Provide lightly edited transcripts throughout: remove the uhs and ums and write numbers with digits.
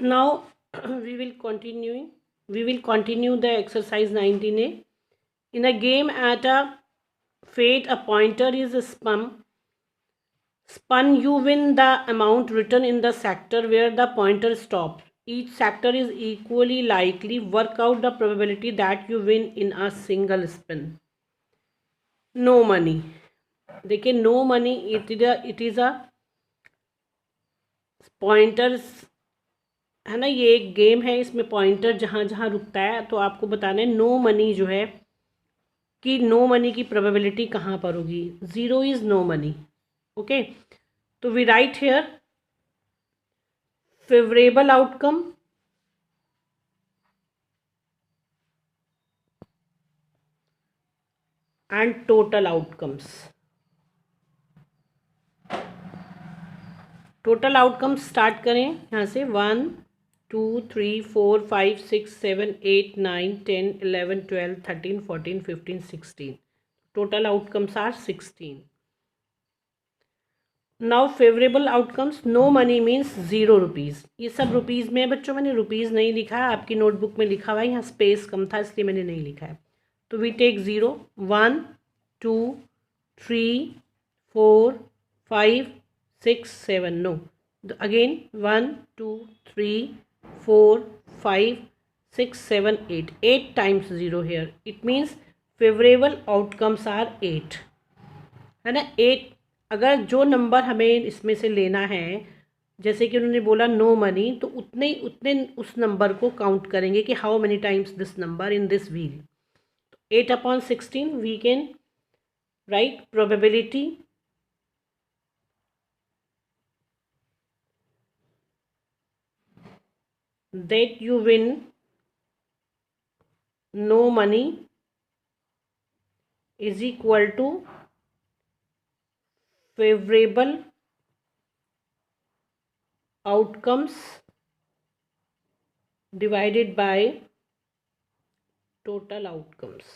Now we will continue the exercise 19a. In a game at a fate, a pointer is spun. You win the amount written in the sector where the pointer stops. Each sector is equally likely. Work out the probability that you win in a single spin. No money. देखिए, no money it is a pointers है ना, ये एक game है, इसमें pointer जहाँ जहाँ रुकता है तो आपको बताना है नो मनी जो है कि नो मनी की प्रोबेबिलिटी कहाँ पर होगी. Zero is no money. Okay, तो we write here favourable outcome and total outcomes. Total outcomes start करें यहाँ से. 1 2 3 4 5 6 7 8 9 10 11 12 13 14 15 16. Total outcomes are 16. Now favourable outcomes. No money means ₹0. ये सब रुपीज़ में है बच्चों, मैंने रुपीज़ नहीं लिखा है, आपकी नोटबुक में लिखा हुआ है, यहाँ स्पेस कम था इसलिए मैंने नहीं लिखा है. तो we take 0. 1 2 3 4 5 6 7. No, again 1 2 3 4 5 6 7 8. 8 times 0 here. It means favorable outcomes are 8, है ना. 8. अगर जो नंबर हमें इसमें से लेना है, जैसे कि उन्होंने बोला नो मनी, तो उतने उतने उस नंबर को काउंट करेंगे कि how many times this number in this wheel. 8/16 we can write probability that you win no money is equal to favorable outcomes divided by total outcomes.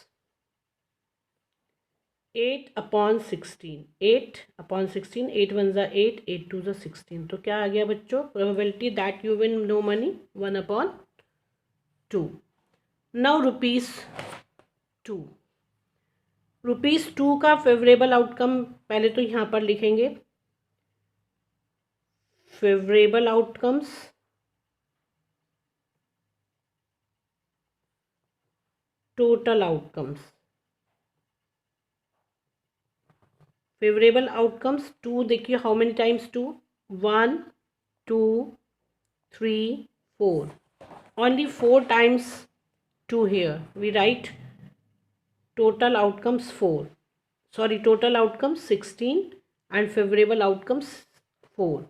8/16. 8/16. 8 1 ज़ा 8, 8 2 ज़ा 16. तो क्या आ गया बच्चों? Probability that you win no money 1/2. Now ₹2. ₹2 का favourable outcome पहले तो यहाँ पर लिखेंगे. Favourable outcomes total outcomes. Favourable outcomes 2. देखिए how many times 2. 1 2 3 4. only 4 times 2 here. We write total outcomes 4. Sorry, total outcomes 16 and favorable outcomes 4.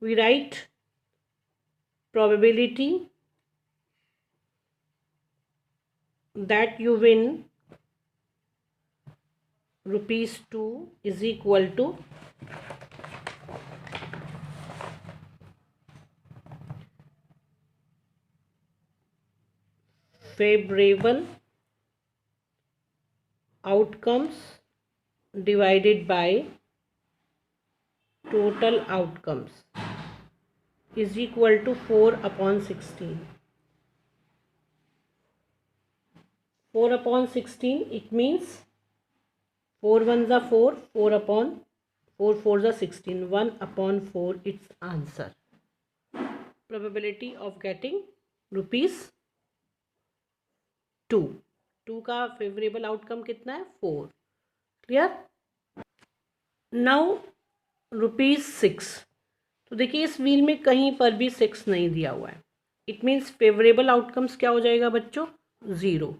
We write probability that you win ₹2 is equal to favorable outcomes divided by total outcomes is equal to 4/16. 4/16, it means 4 1 ज़ा 4, 4 4 ज़ा 16. 1/4 its answer. Probability of getting ₹2. 2 का favourable outcome कितना है? 4. Clear. Now ₹6. तो देखिए इस wheel में कहीं पर भी 6 नहीं दिया हुआ है. इट मीन्स फेवरेबल आउटकम्स क्या हो जाएगा बच्चों? 0.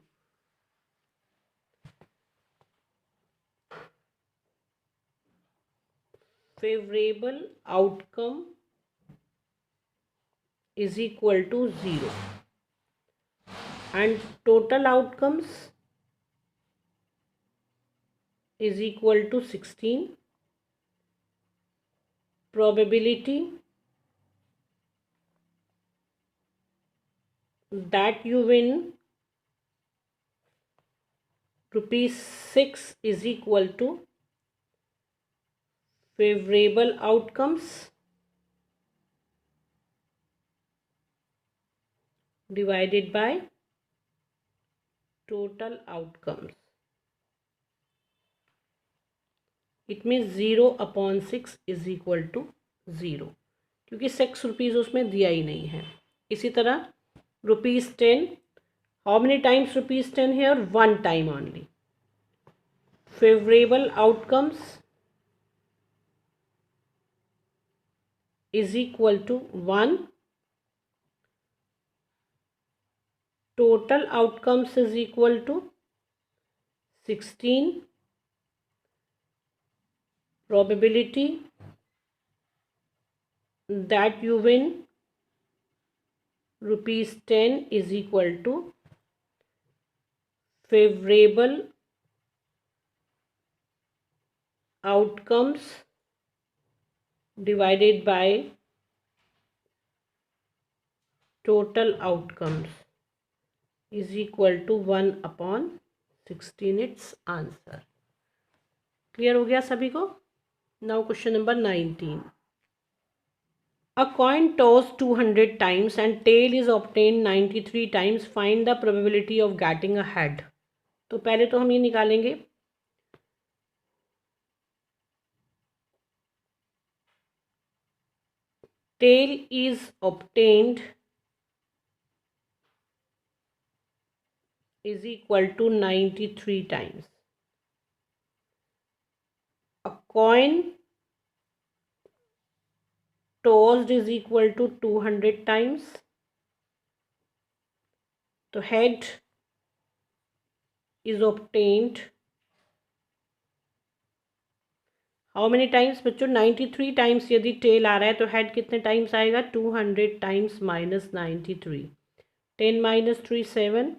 Favourable outcome is equal to 0 and total outcomes is equal to 16. Probability that you win ₹6 is equal to favorable outcomes divided by total outcomes. It means 0/6 is equal to 0, क्योंकि 6 rupees उसमें दिया ही नहीं है. इसी तरह ₹10, how many times ₹10 here? One time only. Favorable outcomes is equal to 1. Total outcomes is equal to 16. Probability that you win ₹10 is equal to favorable outcomes divided by total outcomes is equal to 1/16. Its answer. Clear हो गया सभी को? Now question number 19. A coin tossed 200 times and tail is obtained 93 times. Find the probability of getting a head. तो पहले तो हम ये निकालेंगे. Tail is obtained is equal to 93 times. A coin tossed is equal to 200 times. तो head is obtained how many times बच्चों? 93 times. यदि tell आ रहा है तो हेड कितने टाइम्स आएगा? 200 times minus 93. 10 - 3 7,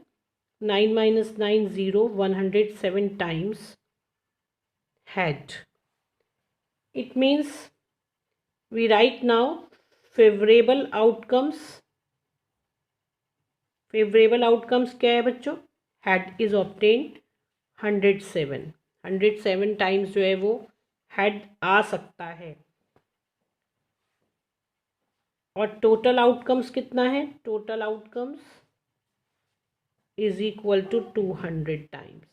9 - 9 0, 107 times head. It means we write now favorable outcomes. Favourable outcomes क्या है बच्चों? Head is obtained 107. 107 टाइम्स जो है वो हेड आ सकता है. और टोटल आउटकम्स कितना है? Total outcomes is equal to 200 times.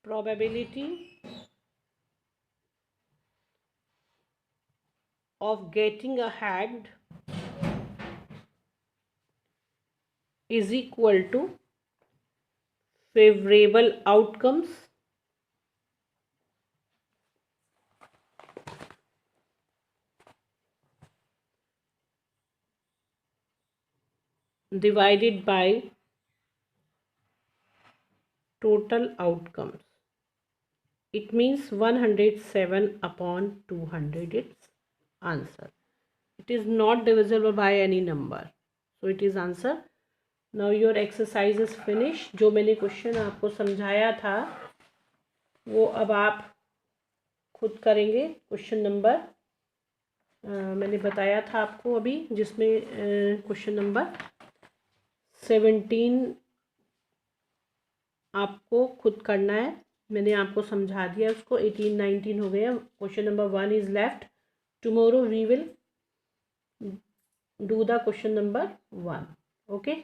Probability of getting a head is equal to favorable outcomes divided by total outcomes. It means 107/200 its answer. It is not divisible by any number, so it is answer. Now your exercise is finished. जो मैंने question आपको समझाया था वो अब आप खुद करेंगे. क्वेश्चन नंबर मैंने बताया था आपको अभी, जिसमें क्वेश्चन नंबर 17 आपको खुद करना है. मैंने आपको समझा दिया उसको. 18 19 हो गया. Question number 1 is left. Tomorrow we will do the question number 1. Okay.